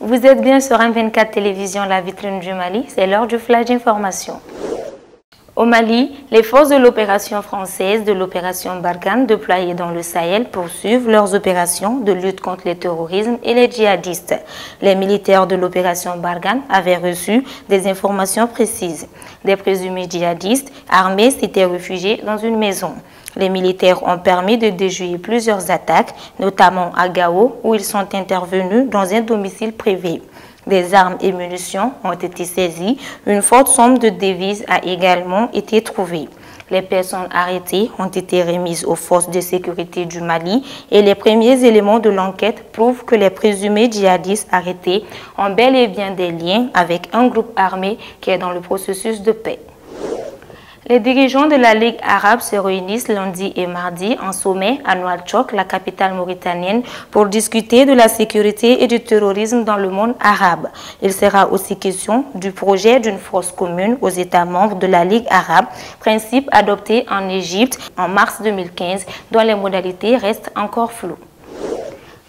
Vous êtes bien sur M24 Télévision, la vitrine du Mali. C'est l'heure du flash d'information. Au Mali, les forces de l'opération française de l'opération Barkhane déployées dans le Sahel poursuivent leurs opérations de lutte contre le terrorisme et les djihadistes. Les militaires de l'opération Barkhane avaient reçu des informations précises. Des présumés djihadistes armés s'étaient réfugiés dans une maison. Les militaires ont permis de déjouer plusieurs attaques, notamment à Gao, où ils sont intervenus dans un domicile privé. Des armes et munitions ont été saisies. Une forte somme de devises a également été trouvée. Les personnes arrêtées ont été remises aux forces de sécurité du Mali et les premiers éléments de l'enquête prouvent que les présumés djihadistes arrêtés ont bel et bien des liens avec un groupe armé qui est dans le processus de paix. Les dirigeants de la Ligue arabe se réunissent lundi et mardi en sommet à Nouakchott, la capitale mauritanienne, pour discuter de la sécurité et du terrorisme dans le monde arabe. Il sera aussi question du projet d'une force commune aux États membres de la Ligue arabe, principe adopté en Égypte en mars 2015, dont les modalités restent encore floues.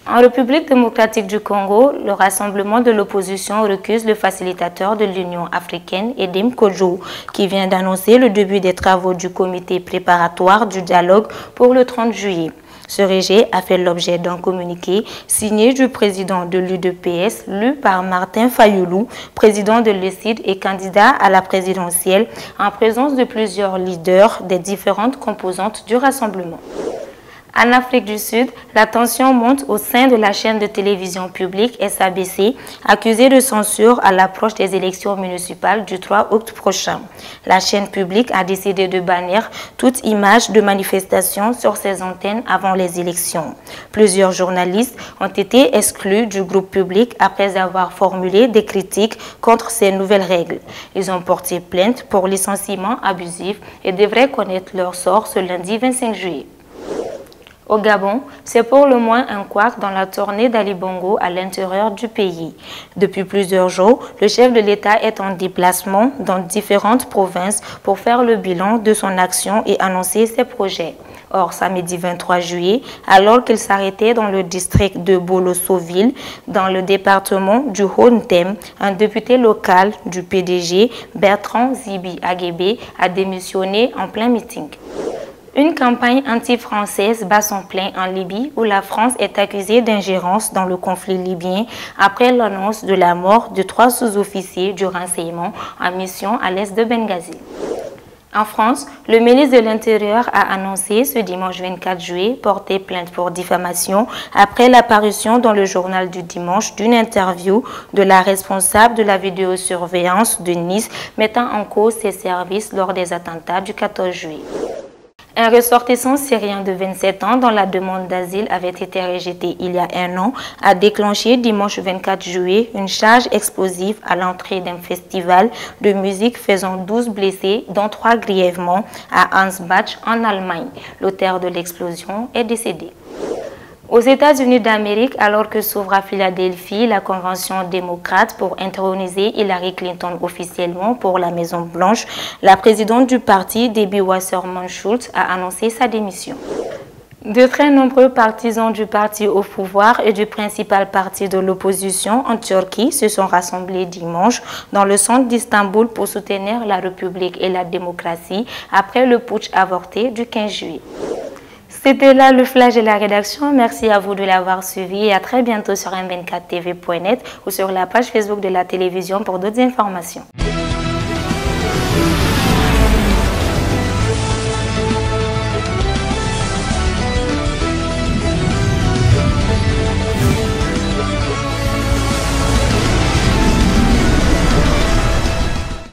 En République démocratique du Congo, le rassemblement de l'opposition recuse le facilitateur de l'Union africaine, Edim Kojo, qui vient d'annoncer le début des travaux du comité préparatoire du dialogue pour le 30 juillet. Ce rejet a fait l'objet d'un communiqué signé du président de l'UDPS, lu par Martin Fayoulou, président de l'ECID et candidat à la présidentielle, en présence de plusieurs leaders des différentes composantes du rassemblement. En Afrique du Sud, la tension monte au sein de la chaîne de télévision publique SABC, accusée de censure à l'approche des élections municipales du 3 août prochain. La chaîne publique a décidé de bannir toute image de manifestation sur ses antennes avant les élections. Plusieurs journalistes ont été exclus du groupe public après avoir formulé des critiques contre ces nouvelles règles. Ils ont porté plainte pour licenciement abusif et devraient connaître leur sort ce lundi 25 juillet. Au Gabon, c'est pour le moins un couac dans la tournée d'Ali Bongo à l'intérieur du pays. Depuis plusieurs jours, le chef de l'État est en déplacement dans différentes provinces pour faire le bilan de son action et annoncer ses projets. Or, samedi 23 juillet, alors qu'il s'arrêtait dans le district de Bolossoville, dans le département du Haut-Tem, un député local du PDG, Bertrand Zibi Aguébé, a démissionné en plein meeting. Une campagne anti-française bat son plein en Libye où la France est accusée d'ingérence dans le conflit libyen après l'annonce de la mort de 3 sous-officiers du renseignement en mission à l'est de Benghazi. En France, le ministre de l'Intérieur a annoncé ce dimanche 24 juillet porter plainte pour diffamation après l'apparition dans le journal du dimanche d'une interview de la responsable de la vidéosurveillance de Nice mettant en cause ses services lors des attentats du 14 juillet. Un ressortissant syrien de 27 ans dont la demande d'asile avait été rejetée il y a un an a déclenché dimanche 24 juillet une charge explosive à l'entrée d'un festival de musique faisant 12 blessés, dont 3 grièvement, à Ansbach en Allemagne. L'auteur de l'explosion est décédé. Aux États-Unis d'Amérique, alors que s'ouvre à Philadelphie la convention démocrate pour introniser Hillary Clinton officiellement pour la Maison-Blanche, la présidente du parti, Debbie Wasserman-Schultz, a annoncé sa démission. De très nombreux partisans du parti au pouvoir et du principal parti de l'opposition en Turquie se sont rassemblés dimanche dans le centre d'Istanbul pour soutenir la République et la démocratie après le putsch avorté du 15 juillet. C'était là le flash de la rédaction. Merci à vous de l'avoir suivi et à très bientôt sur m24tv.net ou sur la page Facebook de la télévision pour d'autres informations.